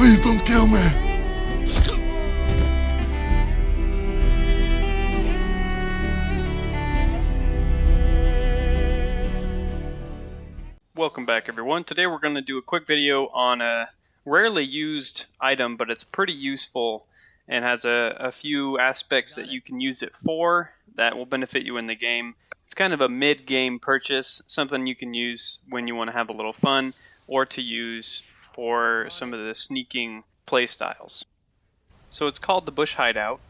Please don't kill me. Welcome back, everyone. Today we're going to do a quick video on a rarely used item, but it's pretty useful and has a few aspects that you can use it for that will benefit you in the game. It's kind of a mid-game purchase, something you can use when you want to have a little fun or to use for some of the sneaking play styles. So it's called the Bush Hideout.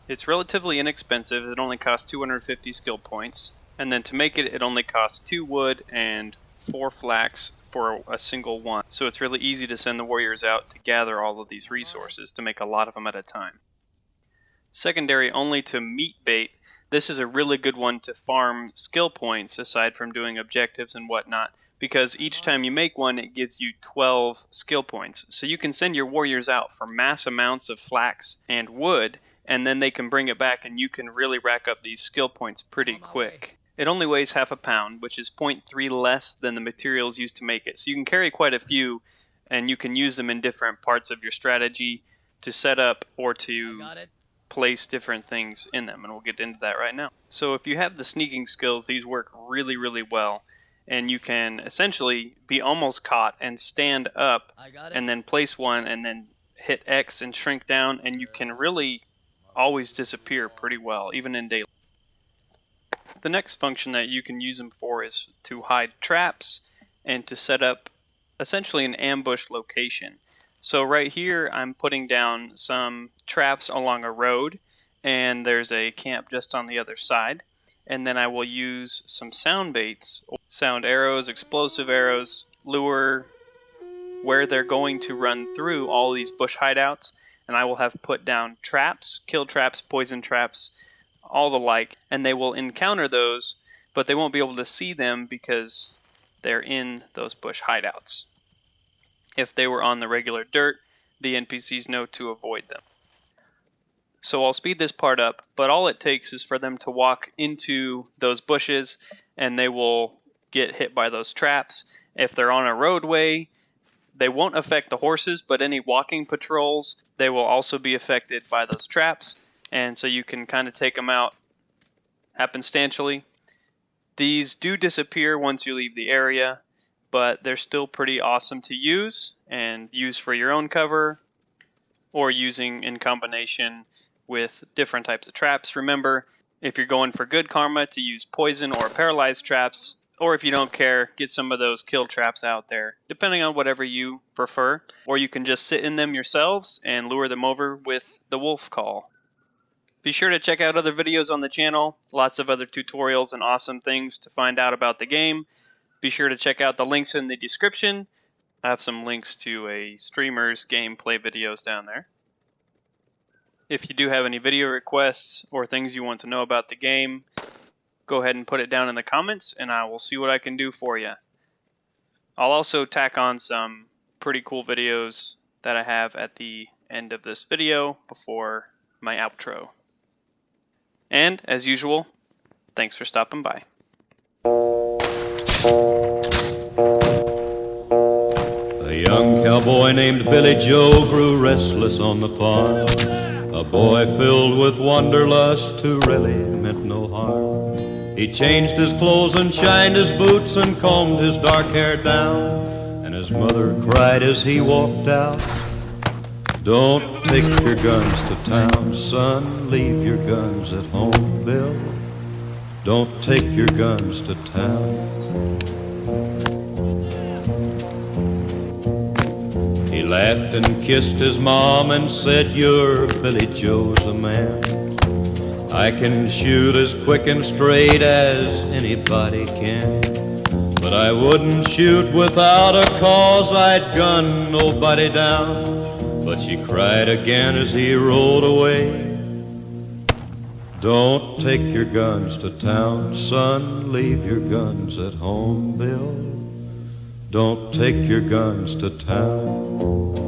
It's relatively inexpensive. It only costs 250 skill points, and then to make it, it only costs 2 wood and 4 flax for a single one. So it's really easy to send the warriors out to gather all of these resources to make a lot of them at a time. Secondary only to meat bait, this is a really good one to farm skill points aside from doing objectives and whatnot, because each time you make one it gives you 12 skill points. So you can send your warriors out for mass amounts of flax and wood, and then they can bring it back and you can really rack up these skill points pretty quick. It only weighs half a pound, which is 0.3 less than the materials used to make it. So you can carry quite a few, and you can use them in different parts of your strategy to set up or to place different things in them, and we'll get into that right now. So if you have the sneaking skills, these work really, really well, and you can essentially be almost caught and stand up and then place one and then hit X and shrink down, and you can really always disappear pretty well, even in daylight. The next function that you can use them for is to hide traps and to set up essentially an ambush location. So right here I'm putting down some traps along a road, and there's a camp just on the other side, and then I will use some sound baits, sound arrows, explosive arrows, lure where they're going to run through all these bush hideouts, and I will have put down traps, kill traps, poison traps, all the like, and they will encounter those, but they won't be able to see them because they're in those bush hideouts. If they were on the regular dirt, the NPCs know to avoid them. So I'll speed this part up, but all it takes is for them to walk into those bushes and they will get hit by those traps. If they're on a roadway, they won't affect the horses, but any walking patrols, they will also be affected by those traps. And so you can kind of take them out happenstantially. These do disappear once you leave the area, but they're still pretty awesome to use and use for your own cover or using in combination with different types of traps. Remember, if you're going for good karma, to use poison or paralyzed traps, or if you don't care, get some of those kill traps out there, depending on whatever you prefer. Or you can just sit in them yourselves and lure them over with the wolf call. Be sure to check out other videos on the channel, lots of other tutorials and awesome things to find out about the game. Be sure to check out the links in the description. I have some links to a streamer's gameplay videos down there. If you do have any video requests or things you want to know about the game, go ahead and put it down in the comments and I will see what I can do for you. I'll also tack on some pretty cool videos that I have at the end of this video before my outro. And, as usual, thanks for stopping by. A young cowboy named Billy Joe grew restless on the farm. A boy filled with wanderlust who really meant no harm. He changed his clothes and shined his boots and combed his dark hair down. And his mother cried as he walked out, "Don't take your guns to town, son. Leave your guns at home, Bill. Don't take your guns to town." He laughed and kissed his mom and said, "You're Billy Joe's a man. I can shoot as quick and straight as anybody can. But I wouldn't shoot without a cause, I'd gun nobody down." But she cried again as he rode away, "Don't take your guns to town, son. Leave your guns at home, Bill. Don't take your guns to town."